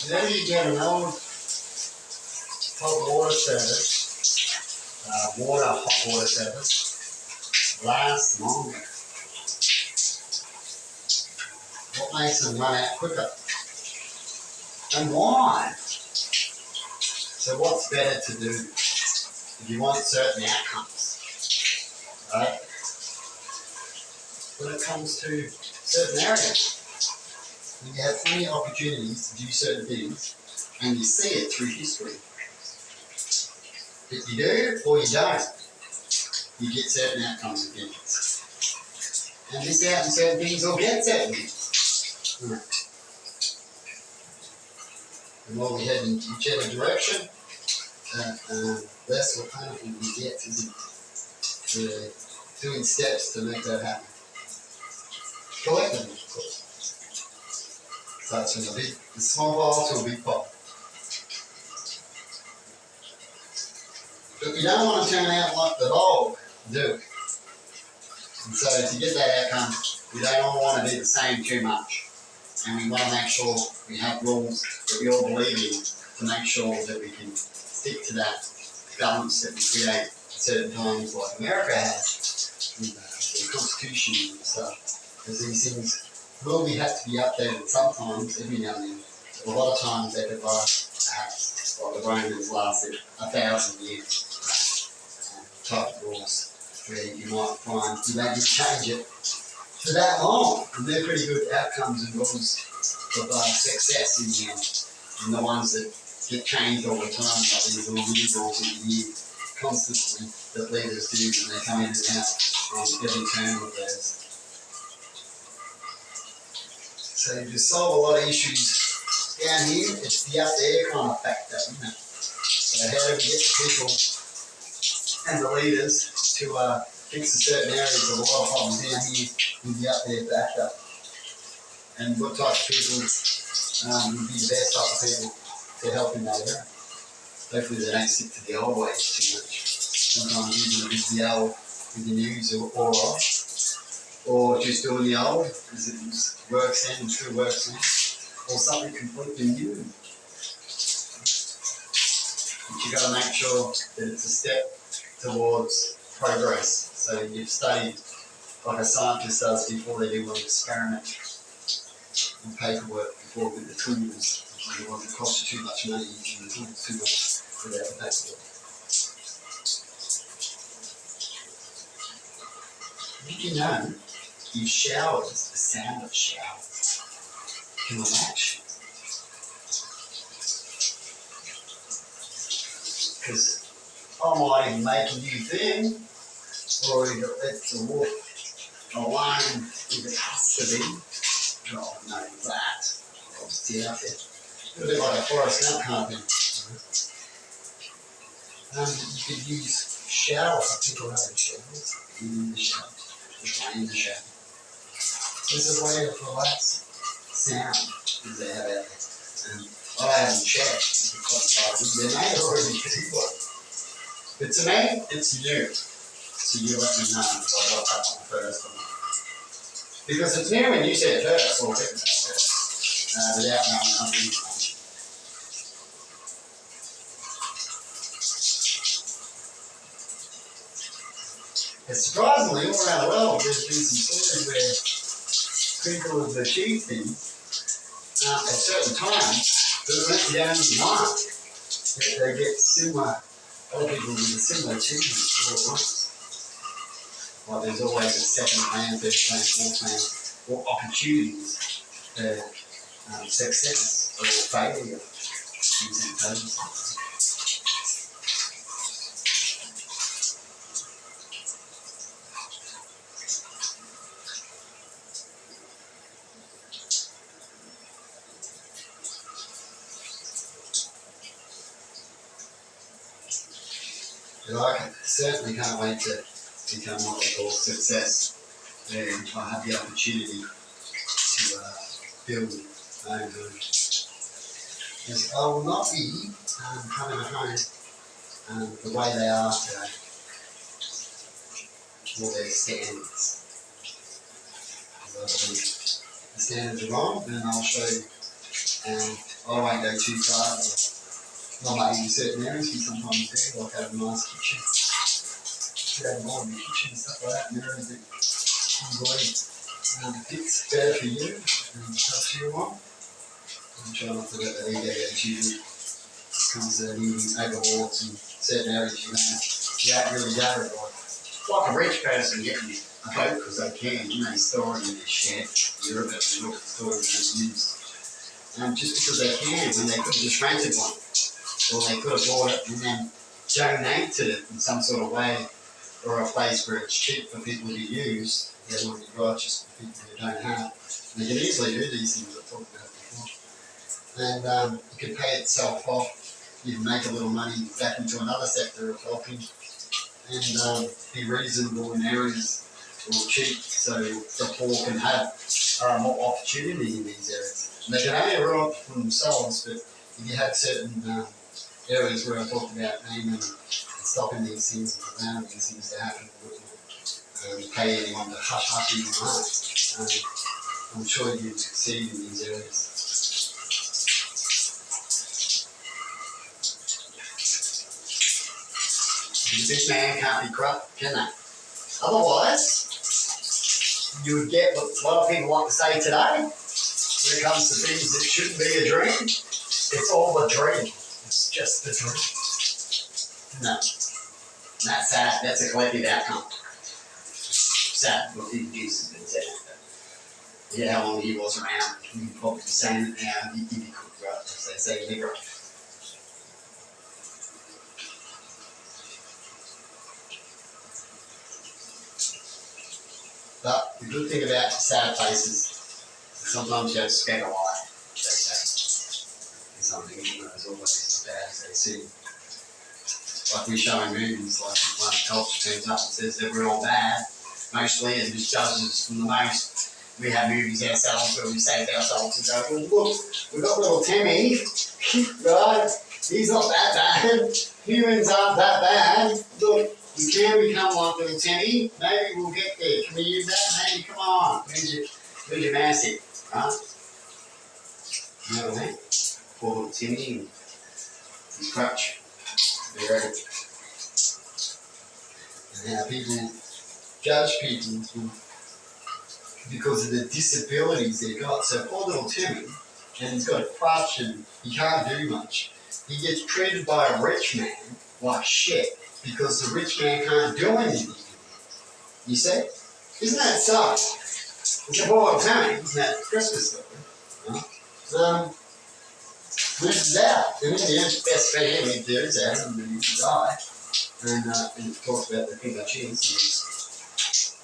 Then you get an old hot water service, hot water service, lasts longer. What makes them run out quicker? And why? So what's better to do if you want certain outcomes, right? When it comes to certain areas, when you have plenty of opportunities to do certain things, and you see it through history. If you do or you don't, you get certain outcomes of things. And miss out on certain things or get certain things. Right. The more we head in whichever direction, less what painful we get to doing steps to make that happen. Collectively, of course. Starts from the small ball to a big ball. But we don't want to turn out like the dog do. And so to get that outcome, we don't all want to do the same too much. And we want to make sure we have rules that we all believe in to make sure that we can stick to that balance that we create at certain times like America has with the Constitution and stuff. Because these things will have to be updated sometimes, every now and then. A lot of times they could last, perhaps, like the Romans lasted 1,000 years. Type of rules where you might find you don't change it for that long, and they're pretty good outcomes and rules of success in the ones that get changed all the time, like these little mini rules that you hear constantly that leaders do, and they come in and out on every turn of theirs. So to solve a lot of issues down here, it's the up there kind of factor, isn't it? So how do we get the people and the leaders to fix a certain areas of a lot of problems down here with the up there factor? And what type of people would be the best type of people to help in that area? Hopefully they don't stick to the old ways too much. Sometimes using a big yell with the news or just doing the old as it works in and still works in, or something completely new. But you've got to make sure that it's a step towards progress. So you've studied like a scientist does before they do an experiment and paperwork before with the tools. It doesn't cost you too much money using the tools too much without the paperwork. Did you know if showers, the sound of showers, can relax you? Because I might even make a new thing, or if it's a walk alone if it has to be. Oh, no, that. I'll just get out there. A bit like a Forrest Gump kind of thing. You could use showers. People have showers in the shower. Just lay in the shower. There's a way of relaxing sound that they have out there. And I haven't checked because they may already do one. But to me, it's new. So you let me know if I got that one first or not. Because it's new when you say it first, or think about it first, without knowing other information. And surprisingly, all around the world, there's been some stories where people have achieved things at certain times, but it won't be the only one. They get similar, other people with a similar achievement all at once. Like there's always a second plan, third plan, fourth plan, or opportunities for success or failure. But I certainly can't wait to become what they call success. And I have the opportunity to build my own home. Because I will not be coming home the way they are today, or their standards. Because I believe the standards are wrong, and I'll show you I won't go too far. Not maybe certain areas you sometimes do, like have a nice kitchen. You have more in the kitchen and stuff like that, and areas that fits better for you and stuff you want. I'm trying not to let that ego get to you. It comes to needing overlords in certain areas you don't really go with. It's like a rich person getting a boat because they can, store it in their shed. You're about to look at storage and used. Just because they can, when they could have just rented one. Or they could have bought it and then donated it in some sort of way, or a place where it's cheap for people to use. They want to be righteous for people who don't have. And they can easily do these things I've talked about before. And it can pay itself off. You can make a little money back into another sector of helping and be reasonable in areas or cheap so the poor can have more opportunity in these areas. And they can only arrive for themselves, but if you have certain areas where I talked about naming and stopping these things and allowing these things to happen, pay anyone to hush even hard. I'm sure you'd succeed in these areas. The big man can't be corrupt, can they? Otherwise, you would get what a lot of people like to say today, when it comes to things that shouldn't be a dream. It's all a dream. It's just a dream. No. That's sad. That's a collective outcome. Sad. What Jesus has been saying. Yeah, how long he was around. You could probably be saying it now. He'd be cooked, right? As they say, nigger. But the good thing about sad faces is sometimes you have to spend a lie, they say. And something is always as bad as they seem. Like we show in movies, like if one culture turns up and says that we're all bad, mostly, and just judges us from the most. We have movies ourselves where we save ourselves and go, well, look, we've got little Timmy, right? He's not that bad. Humans aren't that bad. Look, we can become like little Timmy. Maybe we'll get there. Can we use that? Maybe, come on. Where's your massive, right? You know what I mean? Poor little Timmy and his crutch. There. And how people judge people because of the disabilities they've got. So poor little Timmy, and he's got a crutch and he can't do much. He gets treated by a rich man like shit because the rich man can't do anything. You see? Isn't that sad? It's a poor little Timmy, isn't that Christmas story? Lives out, and in the end, best for him, he lives out, and then he die. And it talks about the thing that she is,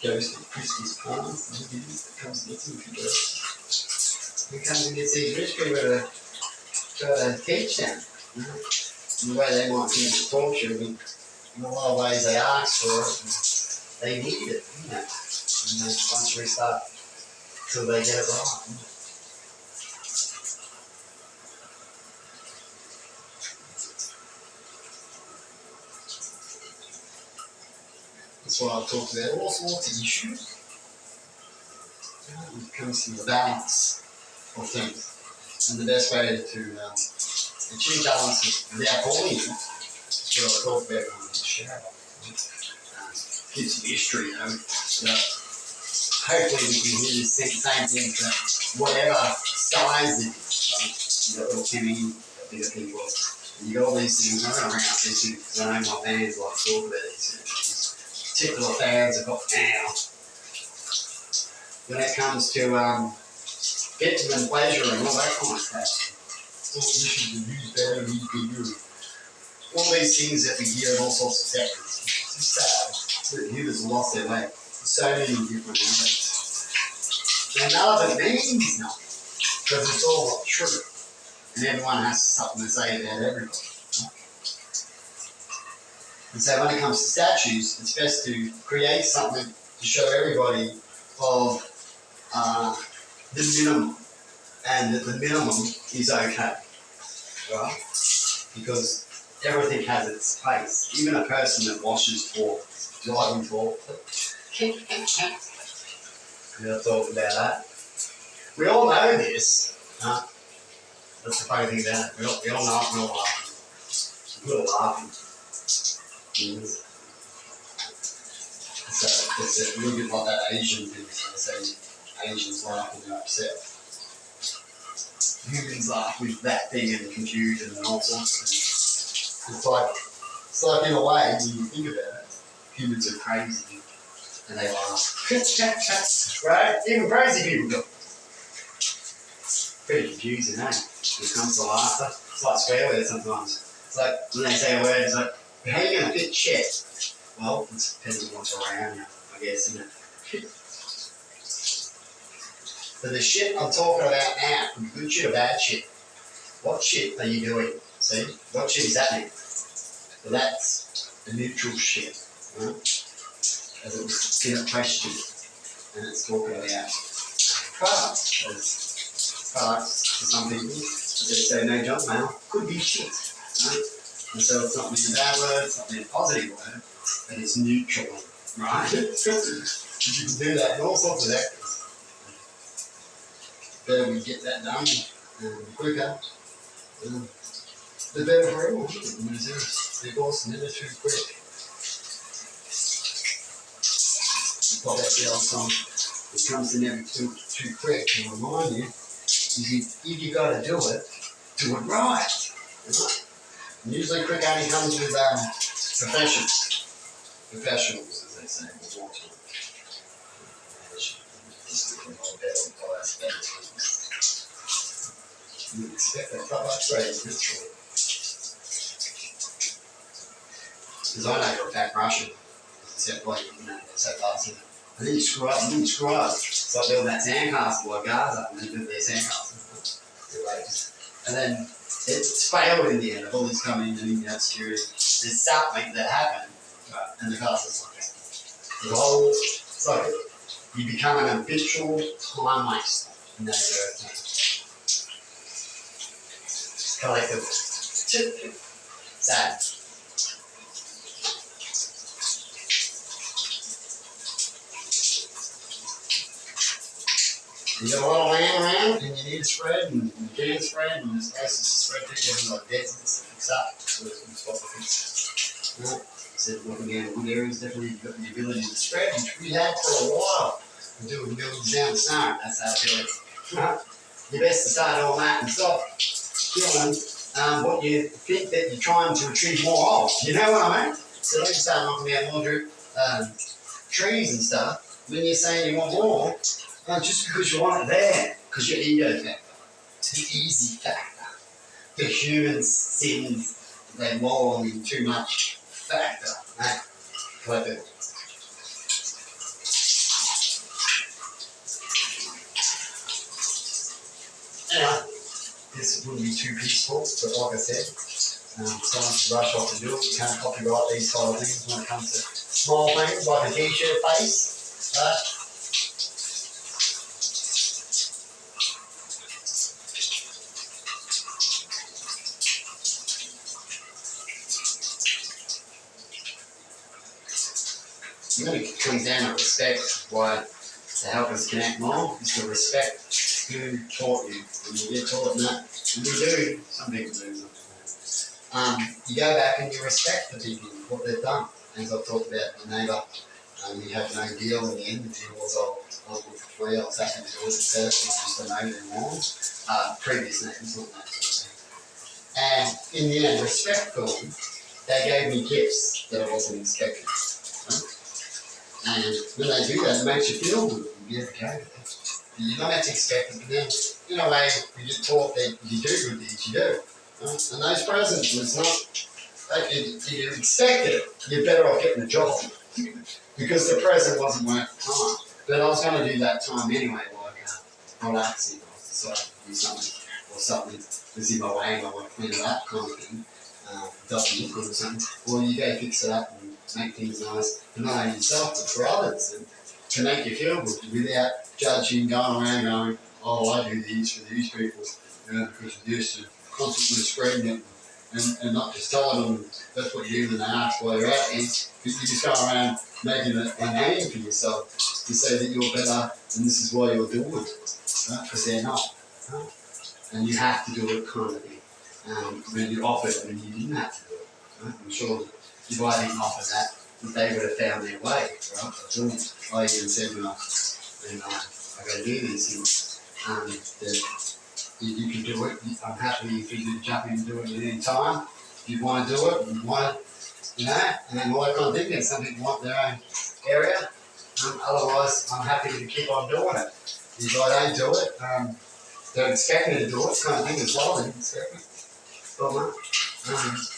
goes to Christmas parties, and he comes and gets him if he goes. He comes and gets these rich people to teach them. And the way they might think it's torture, in a lot of ways they ask for it, and they need it, you know. And once we start, till they get it right. That's why I've talked about all sorts of issues. When it comes to the balance of things. And the best way to achieve balance without bullying is what I talked about on the show. Kids of history, you know. Hopefully we can hear the same thing for whatever size it is. Right? You've got little Timmy, you've got bigger people. And you've got all these things. I'm going to bring up these things because I know my fans like to talk about these things. Particular fans have got now. When it comes to getting them pleasure and all that kind of stuff, all the issues of who's better, who's bigger, all these things that we hear in all sorts of sectors. It's just sad that humans have lost their way in so many different areas. And none of it means nothing, because it's all not true. And everyone has something to say about everybody. And so when it comes to statues, it's best to create something to show everybody of the minimum, and that the minimum is okay, right? Because everything has its place. Even a person that washes for driving for. We'll talk about that. We all know this, That's the funny thing about it. We all laugh, we all laughing. We're all laughing. So it's a little bit like that Asian thing. So they say Asians laugh when they're upset. Humans laugh with that thing and confusion and all sorts of things. It's like in a way, when you think about it, humans are crazy and they laugh. Right? Even crazy people do. Pretty confusing, eh? When it comes to laughter. It's like swear words sometimes. It's like when they say a word, it's like, how are you going to fit shit? Well, it depends on what's around you, I guess, isn't it? So the shit I'm talking about now, could be good shit or bad shit. What shit are you doing? See? What shit is happening? So that's the neutral shit. Right? As it was in a question. And it's talking about products. As products for some people, they say no junk mail, could be shit. Right? And so it's not being a bad word, it's not being a positive word, but it's neutral. Right? You can do that in all sorts of sectors. The better we get that done, quicker, the better for everyone. Because never too quick. Pop that the old song, it comes to never too quick, to remind you, if you got to do it right. Right? And usually quick only comes with professionals, as they say, with more time. You would expect that carbohydrate literally. Because I know you're a fat Russian. Except like, it's so fast, isn't it? And then you screw up, It's like building that sandcastle like Gaza, and then build their sandcastle. And then it's failed in the end. The bullies come in and in the security. There's something that happened, and the castle's like that. It's like you become an habitual time waster in that area. Collective. Sad. You got a lot of land around, and you need to spread, and you can't spread, and there's places to spread to, you have like deserts and fix up. So there's some spot to fix. Right? So looking at good areas, definitely you've got the ability to spread, which we had for a while. We do buildings down the snow, that's our ability. Right? You're best to start all that and stop killing what you think that you're trying to achieve more of. You know what I mean? So don't start knocking down more trees and stuff when you're saying you want more. Just because you want it there, because your ego factor, the easy factor, the human sins, they maul on you too much factor, right? Collective. Anyway, this wouldn't be too peaceful, but like I said, someone should rush off and do it. You can't copyright these sort of things when it comes to small things like a t-shirt face, right? Really comes down to respect. Why to help us connect more is to respect who taught you. When you get taught that, and you do, some people do, you go back and you respect the people, what they've done. As I've talked about your neighbour, you have no deal in the end. The deal was I'll look for free, I'll take them to doors, etc. It's just a no their names. Previous names, not that sort of thing. And in the end, respectfully, they gave me gifts that I wasn't expecting. Right? And when they do that, it makes you feel good. You get okay with it. You don't have to expect it, but then, in a way, you get taught that you do good deeds, you do. Right? And those presents was not, if you expected it, you're better off getting a job. Because the present wasn't worth the time. But I was going to do that time anyway, like relaxing, or decide to do something, or something was in my way and I want to clean it up kind of thing. Doesn't look good or something. Well, you go fix it up and make things nice, for not only yourself, but for others, and to make you feel good without judging, going around going, oh, I do these for these people, because of this, and constantly spreading it, and not just telling them that's what you do when they ask why you're out there, because you just go around making a name for yourself to say that you're better and this is why you're doing it, right? Because they're not. Right? and you have to do it kind of thing. When you offered it and you didn't have to do it. Right? I'm sure if I didn't offer that, they would have found their way, right? I even said when I go to do these things, that you can do it. I'm happy if you jump in and do it at any time. If you want to do it, you want to, and then work on thinking. Some people want their own area. Otherwise, I'm happy to keep on doing it. If I don't do it, don't expect me to do it, kind of thing as well. Don't expect me. But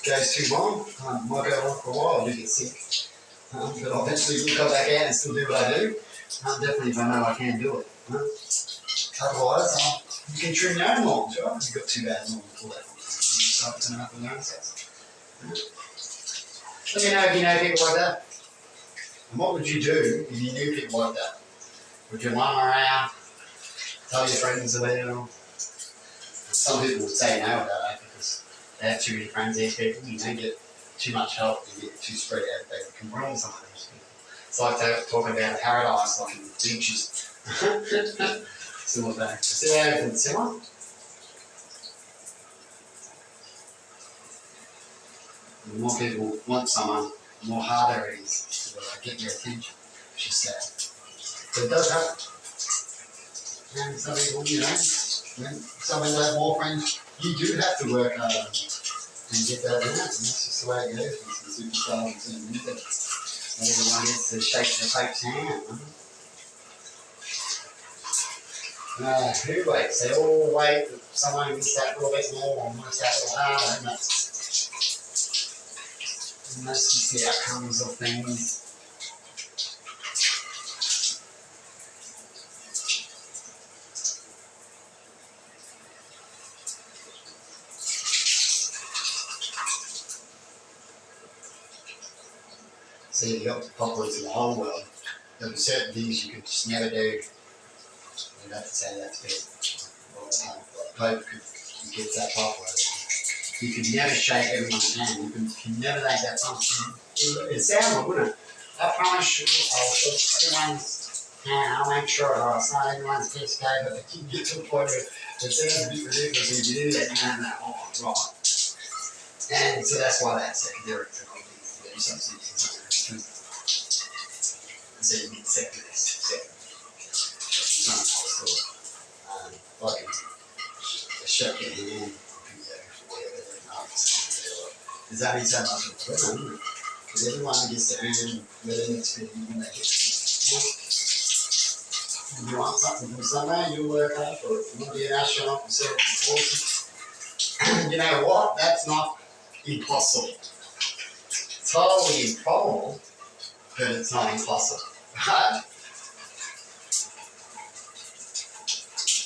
goes too long, might go on for a while, I do get sick. But I'll eventually come back out and still do what I do. Definitely if I know I can do it. Otherwise, you can trim your own lawns, right? You've got 2 bad lawns for that. So it's enough of their own size. Let me know if you know people like that. And what would you do if you knew people like that? Would you run around, tell your friends about them? Some people would say no about that because they have too many friends, these people. You don't get too much help, you get too spread out. They can ruin some of these people. It's like talking about paradise, like in the beaches. Similar back. See how everything's similar? The more people want someone, the more harder it is to get your attention, which is sad. But it does happen. And some people, when some people have more friends, you do have to work harder and get that in. And that's just the way it goes. It's the superstars and music. Everyone gets to shake their Pope's hand. Who waits? They all wait. Someone gets that little bit more and works that little harder. And that's just the outcomes of things. See, you've got the populace in the whole world. There are certain things you could just never do. You'd have to say that to people. Pope could get that popular. You could never shake everyone's hand. You can never make that function. It sounds good, wouldn't it? I promise you, I'll shake everyone's hand. I'll make sure it's not everyone's piece of cake, but you get to a point where it sounds a bit ridiculous if you do that. You don't know, right. And so that's why that's secondary to all these. Do something. So you need second. Like a shake your hand, whatever. There's only so much of it, isn't it? Because everyone gets to earn whatever it's been when they get to it. If you want something from somewhere, you'll work hard for it. You want to be an astronaut and serve the forces. You know what? That's not impossible. It's totally improbable, but it's not impossible. Right?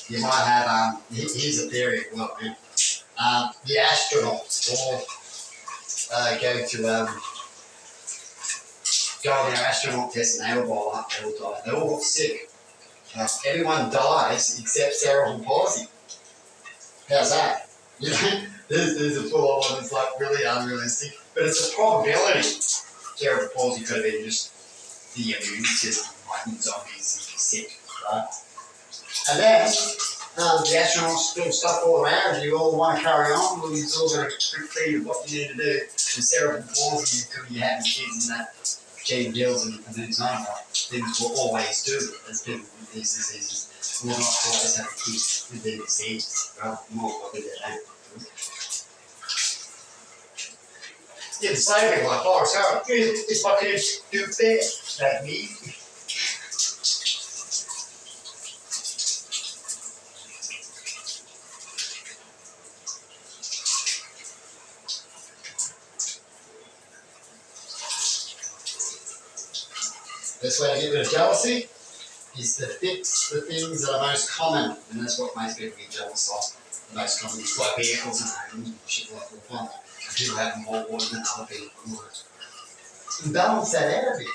You might have, here's a theory, well, the astronauts all go on their astronaut test and they all die. They're all sick. Everyone dies except cerebral palsy. How's that? You know, there's a full one that's like really unrealistic, but it's a probability. Cerebral palsy could have been just the immune system, like in zombies and sick, right? And then the astronauts still stuff all around you. You all want to carry on. Well, you're all going to feed what you need to do. The cerebral palsy could be having kids and that, gene deals and things like that. Things will always do as people with these diseases. We'll not always have kids with these diseases, right? More likely they don't. Yeah, the same thing like Forrest Harris. If I could do that, that'd be easy. Best way to get rid of jealousy is to fix the things that are most common, and that's what makes people get jealous of. The most common is like vehicles and homes and shit like that. People have more water than other people. And balance that out a bit.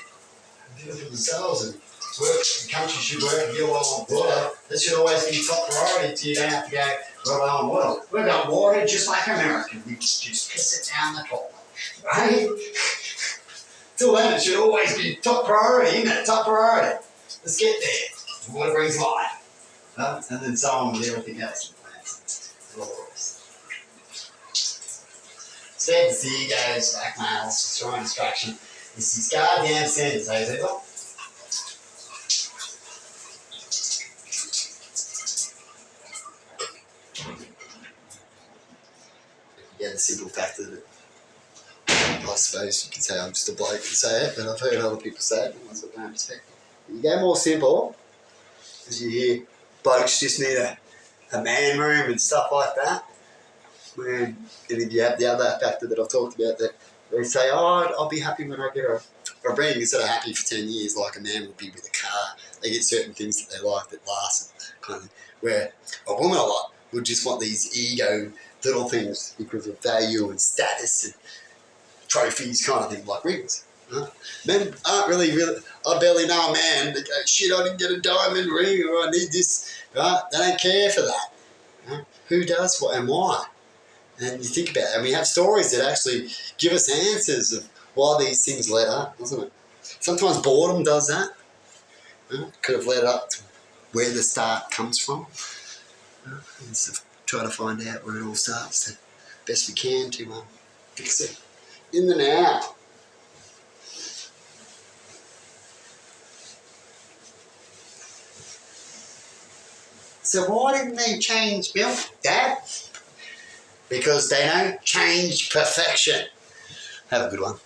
Do it for themselves and work. The country should work and get a lot of water. That should always be top priority so you don't have to go, well, water. We've got water just like Americans. We just piss it down the toilet. Right? Till then, it should always be top priority, isn't it? Top priority. Let's get there. Water brings life. And then so on with everything else. Glorious. Said the egos, blackmails, destroying destruction. It's these goddamn sins, eh, people? Yeah, the simple fact that I suppose you could say I'm just a bloke and say it, but I've heard other people say it, and that's what I don't respect. You go more simple, as you hear blokes just need a man room and stuff like that. And if you have the other factor that I've talked about, that they say, oh, I'll be happy when I get a ring instead of happy for 10 years, like a man would be with a car. They get certain things that they like that last, kind of thing. Where a woman a lot would just want these ego little things because of value and status and trophies, kind of thing, like rings. Men aren't really, I barely know a man that goes, shit, I didn't get a diamond ring or I need this, right? They don't care for that. Who does what and why? And you think about it, and we have stories that actually give us answers of why these things led up, doesn't it? Sometimes boredom does that. Could have led up to where the start comes from. And so try to find out where it all starts the best we can to fix it in the now. So why didn't they change, Bill? Dad? Because they don't change perfection. Have a good one.